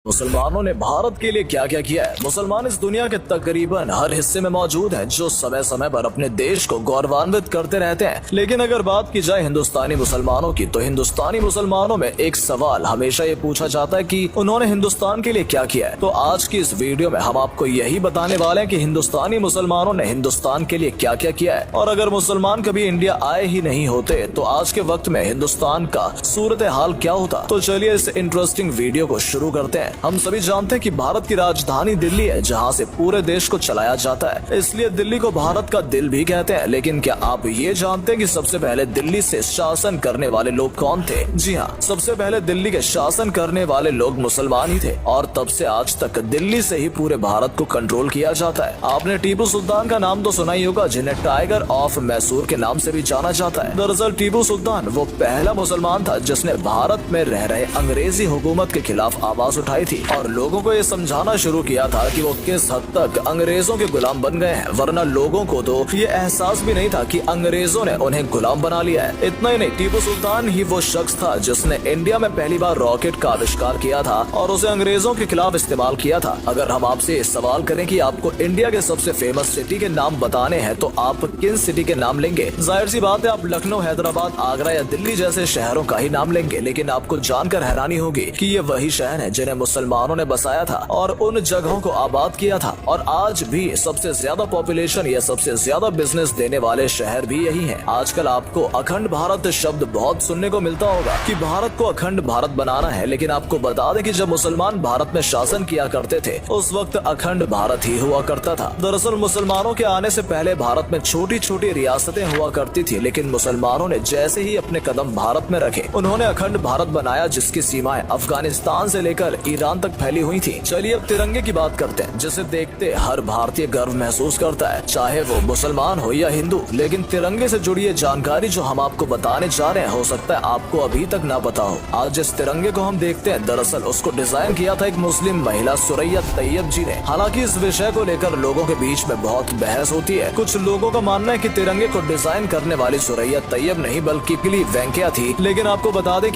मुसलमानों ने भारत के लिए क्या क्या किया है। मुसलमान इस दुनिया के तकरीबन हर हिस्से में मौजूद हैं, जो समय समय पर अपने देश को गौरवान्वित करते रहते हैं। लेकिन अगर बात की जाए हिंदुस्तानी मुसलमानों की, तो हिंदुस्तानी मुसलमानों में एक सवाल हमेशा ये पूछा जाता है कि उन्होंने हिंदुस्तान के लिए क्या किया है। तो आज की इस वीडियो में हम आपको यही बताने वाले हैं कि हिंदुस्तानी मुसलमानों ने हिंदुस्तान के लिए क्या क्या किया है। और अगर मुसलमान कभी इंडिया आए ही नहीं होते तो आज के वक्त में हिंदुस्तान का सूरत हाल क्या होता। तो चलिए इस इंटरेस्टिंग वीडियो को शुरू करते हैं। हम सभी जानते हैं कि भारत की राजधानी दिल्ली है, जहां से पूरे देश को चलाया जाता है, इसलिए दिल्ली को भारत का दिल भी कहते हैं। लेकिन क्या आप ये जानते हैं कि सबसे पहले दिल्ली से शासन करने वाले लोग कौन थे? जी हाँ, सबसे पहले दिल्ली के शासन करने वाले लोग मुसलमान ही थे और तब से आज तक दिल्ली से ही पूरे भारत को कंट्रोल किया जाता है। आपने टीपू सुल्तान का नाम तो सुना ही होगा, जिन्हें टाइगर ऑफ मैसूर के नाम से भी जाना जाता है। दरअसल टीपू सुल्तान वो पहला मुसलमान था जिसने भारत में रह रहे अंग्रेजी हुकूमत के खिलाफ आवाज उठाई थी और लोगों को ये समझाना शुरू किया था कि वो किस हद तक अंग्रेजों के गुलाम बन गए हैं। वरना लोगों को तो ये एहसास भी नहीं था कि अंग्रेजों ने उन्हें गुलाम बना लिया है। इतना ही नहीं, टीपू सुल्तान ही वो शख्स था जिसने इंडिया में पहली बार रॉकेट का आविष्कार किया था और उसे अंग्रेजों के खिलाफ इस्तेमाल किया था। अगर हम आपसे सवाल करें कि आपको इंडिया के सबसे फेमस सिटी के नाम बताने हैं तो आप किन सिटी के नाम लेंगे? जाहिर सी बात है, आप लखनऊ, हैदराबाद, आगरा या दिल्ली जैसे शहरों का ही नाम लेंगे। लेकिन आपको जानकर हैरानी होगी कि ये वही शहर है जिन्हें मुसलमानों ने बसाया था और उन जगहों को आबाद किया था। और आज भी सबसे ज्यादा पॉपुलेशन या सबसे ज्यादा बिजनेस देने वाले शहर भी यही हैं। आजकल आपको अखंड भारत शब्द बहुत सुनने को मिलता होगा कि भारत को अखंड भारत बनाना है। लेकिन आपको बता दें कि जब मुसलमान भारत में शासन किया करते थे उस वक्त अखंड भारत ही हुआ करता था। दरअसल मुसलमानों के आने से पहले भारत में छोटी छोटी रियासतें हुआ करती थी, लेकिन मुसलमानों ने जैसे ही अपने कदम भारत में रखे उन्होंने अखंड भारत बनाया, जिसकी सीमाएं अफगानिस्तान से लेकर ईरान तक फैली हुई थी। चलिए अब तिरंगे की बात करते हैं, जिसे देखते हर भारतीय गर्व महसूस करता है, चाहे वो मुसलमान हो या हिंदू। लेकिन तिरंगे से जुड़ी ये जानकारी जो हम आपको बताने जा रहे हैं, हो सकता है आपको अभी तक ना पता हो। आज जिस तिरंगे को हम देखते हैं, दरअसल उसको डिजाइन किया था एक मुस्लिम महिला सुरैया तैयब जी ने। हालांकि इस विषय को लेकर लोगों के बीच में बहुत बहस होती है। कुछ लोगों का मानना है कि तिरंगे को डिजाइन करने वाली सुरैया तैयब नहीं बल्कि पिली वेंकैया थी। लेकिन आपको बता दें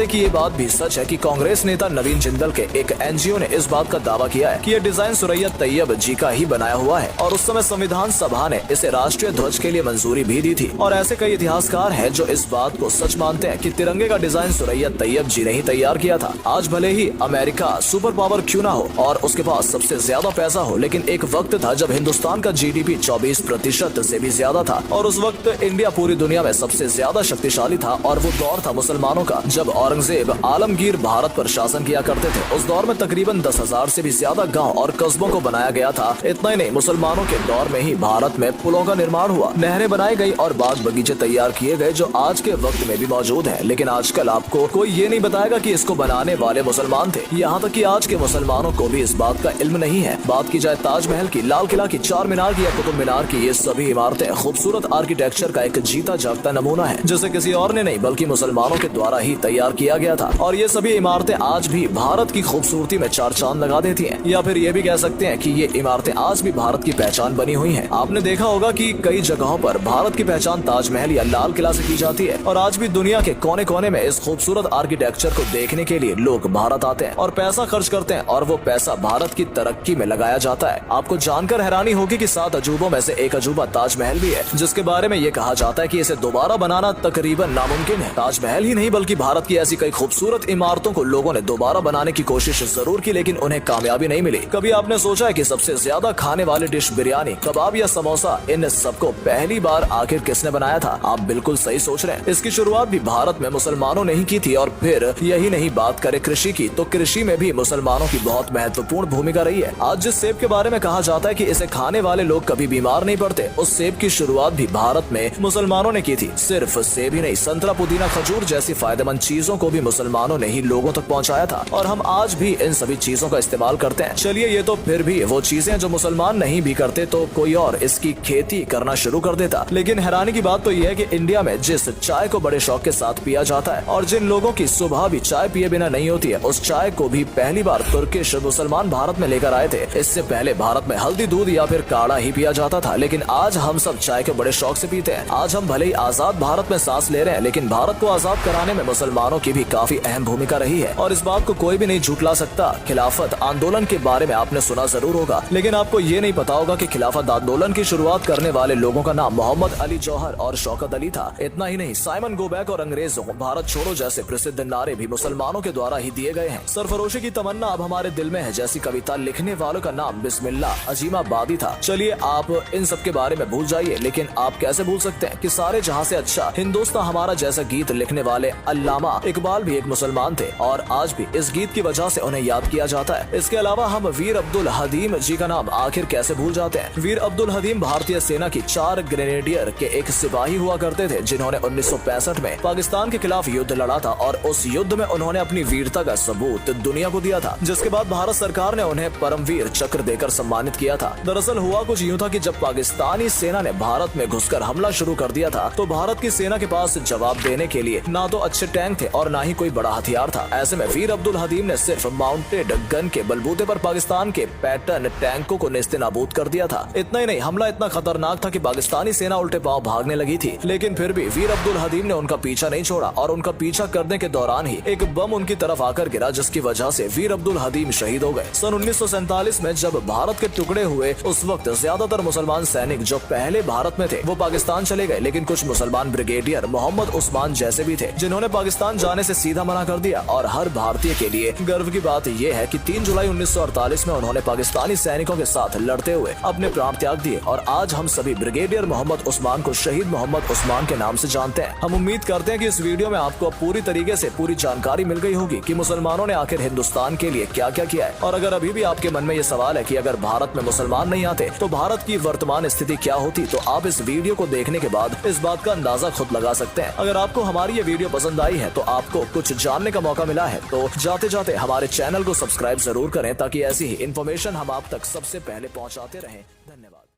कि ये बात भी सच है कि कांग्रेस नेता नवीन जिंदल के एक एनजीओ ने इस बात का दावा किया है कि ये डिजाइन सुरैया तैयब जी का ही बनाया हुआ है और उस समय संविधान सभा ने इसे राष्ट्रीय ध्वज के लिए मंजूरी भी दी थी। और ऐसे कई इतिहासकार हैं जो इस बात को सच मानते हैं कि तिरंगे का डिजाइन सुरैया तैयब जी ने ही तैयार किया था। आज भले ही अमेरिका सुपर पावर क्यों ना हो और उसके पास सबसे ज्यादा पैसा हो, लेकिन एक वक्त था जब हिंदुस्तान का जीडीपी 24% से भी ज्यादा था और उस वक्त इंडिया पूरी दुनिया में सबसे ज्यादा शक्तिशाली था। और वो दौर था मुसलमानों का, जब औरंगजेब आलमगीर भारत पर शासन किया करते थे। उस दौर में तकरीबन 10,000 से भी ज्यादा गांव और कस्बों को बनाया गया था। इतना ही नहीं, मुसलमानों के दौर में ही भारत में पुलों का निर्माण हुआ, नहरें बनाई गई और बाग बगीचे तैयार किए गए जो आज के वक्त में भी मौजूद हैं। लेकिन आजकल आपको कोई ये नहीं बताएगा कि इसको बनाने वाले मुसलमान थे। यहाँ तक कि आज के मुसलमानों को भी इस बात का इल्म नहीं है। बात की जाए ताजमहल की, लाल किला की, चार मीनार की या कुतुब मीनार की, ये सभी इमारतें खूबसूरत आर्किटेक्चर का एक जीता जागता नमूना है, जिसे किसी और ने नहीं बल्कि मुसलमानों के द्वारा ही तैयार किया गया था। और ये सभी इमारतें आज भी भारत की खूबसूरती में चार चांद लगा देती हैं। या फिर ये भी कह सकते हैं कि ये इमारतें आज भी भारत की पहचान बनी हुई हैं। आपने देखा होगा कि कई जगहों पर भारत की पहचान ताजमहल या लाल किला से की जाती है और आज भी दुनिया के कोने कोने में इस खूबसूरत आर्किटेक्चर को देखने के लिए लोग भारत आते हैं और पैसा खर्च करते हैं और वो पैसा भारत की तरक्की में लगाया जाता है। आपको जानकर हैरानी होगी कि 7 अजूबों में से एक अजूबा ताजमहल भी है, जिसके बारे में ये कहा जाता है कि इसे दोबारा बनाना तकरीबन नामुमकिन है। ताजमहल ही नहीं बल्कि भारत की ऐसी कई खूबसूरत इमारतों को लोगों ने दोबारा बनाने की कोशिश जरूर की, लेकिन उन्हें कामयाबी नहीं मिली। कभी आपने सोचा है कि सबसे ज्यादा खाने वाली डिश बिरयानी, कबाब या समोसा, इन सबको पहली बार आखिर किसने बनाया था? आप बिल्कुल सही सोच रहे हैं। इसकी शुरुआत भी भारत में मुसलमानों ने ही की थी। और फिर यही नहीं, बात करें कृषि की, तो कृषि में भी मुसलमानों की बहुत महत्वपूर्ण भूमिका रही है। आज जिस सेब के बारे में कहा जाता है कि इसे खाने वाले लोग कभी बीमार नहीं पड़ते, उस सेब की शुरुआत भी भारत में मुसलमानों ने की थी। सिर्फ सेब ही नहीं, संतरा, पुदीना, खजूर जैसी फायदेमंद चीजों को भी मुसलमानों ने ही लोगों तक पहुँचाया था और हम आज भी इन सभी चीजों का इस्तेमाल करते हैं। चलिए, ये तो फिर भी वो चीजें जो मुसलमान नहीं भी करते तो कोई और इसकी खेती करना शुरू कर देता। लेकिन हैरानी की बात तो यह है कि इंडिया में जिस चाय को बड़े शौक के साथ पिया जाता है और जिन लोगों की सुबह भी चाय पिए बिना नहीं होती है, उस चाय को भी पहली बार तुर्किश मुसलमान भारत में लेकर आए थे। इससे पहले भारत में हल्दी दूध या फिर काढ़ा ही पिया जाता था, लेकिन आज हम सब चाय को बड़े शौक से पीते हैं। आज हम भले ही आजाद भारत में सांस ले रहे हैं, लेकिन भारत को आजाद कराने में मुसलमानों की भी काफी अहम भूमिका रही है और इस बात को कोई भी नहीं झुठला सकता। खिलाफत आंदोलन के बारे में आपने सुना जरूर होगा, लेकिन आपको ये नहीं पता होगा कि खिलाफत आंदोलन की शुरुआत करने वाले लोगों का नाम मोहम्मद अली जौहर और शौकत अली था। इतना ही नहीं, साइमन गो बैक और अंग्रेजों, भारत छोड़ो जैसे प्रसिद्ध नारे भी मुसलमानों के द्वारा ही दिए गए हैं। सरफरोशी की तमन्ना अब हमारे दिल में है जैसी कविता लिखने वालों का नाम बिस्मिल्लाह अजीमाबादी था। चलिए आप इन सब के बारे में भूल जाइए, लेकिन आप कैसे भूल सकते हैं कि सारे जहां से अच्छा हिंदुस्तान हमारा जैसा गीत लिखने वाले अल्लामा इकबाल भी एक मुसलमान थे और आज भी इस गीत की वजह से उन्हें याद किया जाता है। इसके अलावा हम वीर अब्दुल हदीम जी का नाम आखिर कैसे भूल जाते हैं। वीर अब्दुल हदीम भारतीय सेना की 4 ग्रेनेडियर के एक सिपाही हुआ करते थे, जिन्होंने 1965 में पाकिस्तान के खिलाफ युद्ध लड़ा था और उस युद्ध में उन्होंने अपनी वीरता का सबूत दुनिया को दिया था, जिसके बाद भारत सरकार ने उन्हें परमवीर चक्र देकर सम्मानित किया था। दरअसल हुआ कुछ यूं था कि जब पाकिस्तानी सेना ने भारत में घुसकर हमला शुरू कर दिया था तो भारत की सेना के पास जवाब देने के लिए ना तो अच्छे टैंक थे और ना ही कोई बड़ा हथियार था। ऐसे में वीर अब्दुल हदीम ने सिर्फ माउंटेड गन के बलबूते पर पाकिस्तान के पैटर्न टैंकों को नेस्तनाबूद कर दिया था। इतना ही नहीं, हमला इतना खतरनाक था कि पाकिस्तानी सेना उल्टे पांव भागने लगी थी, लेकिन फिर भी वीर अब्दुल हदीम ने उनका पीछा नहीं छोड़ा और उनका पीछा करने के दौरान ही एक बम उनकी तरफ आकर गिरा, जिसकी वजह से वीर अब्दुल हदीम शहीद हो गए। सन 1947 में जब भारत के टुकड़े हुए उस वक्त ज्यादातर मुसलमान सैनिक जो पहले भारत में थे वो पाकिस्तान चले गए, लेकिन कुछ मुसलमान ब्रिगेडियर मोहम्मद उस्मान जैसे भी थे जिन्होंने पाकिस्तान जाने से सीधा मना कर दिया। और हर भारतीय के लिए गर्व की बात यह है कि 3 जुलाई 1948 में उन्होंने पाकिस्तानी सैनिकों के साथ लड़ते हुए अपने प्राण त्याग दिए और आज हम सभी ब्रिगेडियर मोहम्मद उस्मान को शहीद मोहम्मद उस्मान के नाम से जानते हैं। हम उम्मीद करते हैं कि इस वीडियो में आपको पूरी तरीके से पूरी जानकारी मिल गई होगी कि मुसलमानों ने आखिर हिंदुस्तान के लिए क्या क्या किया है। और अगर अभी भी आपके मन में ये सवाल है कि अगर भारत में मुसलमान नहीं आते तो भारत की वर्तमान स्थिति क्या होती, तो आप इस वीडियो को देखने के बाद इस बात का अंदाजा खुद लगा सकते हैं। अगर आपको हमारी ये वीडियो पसंद आई है तो आपको कुछ जानने का मौका मिला है तो जाते जाते हमारे चैनल को सब्सक्राइब जरूर करें ताकि ऐसी ही इन्फॉर्मेशन हम आप तक सबसे पहले पहुंचाते रहें। धन्यवाद।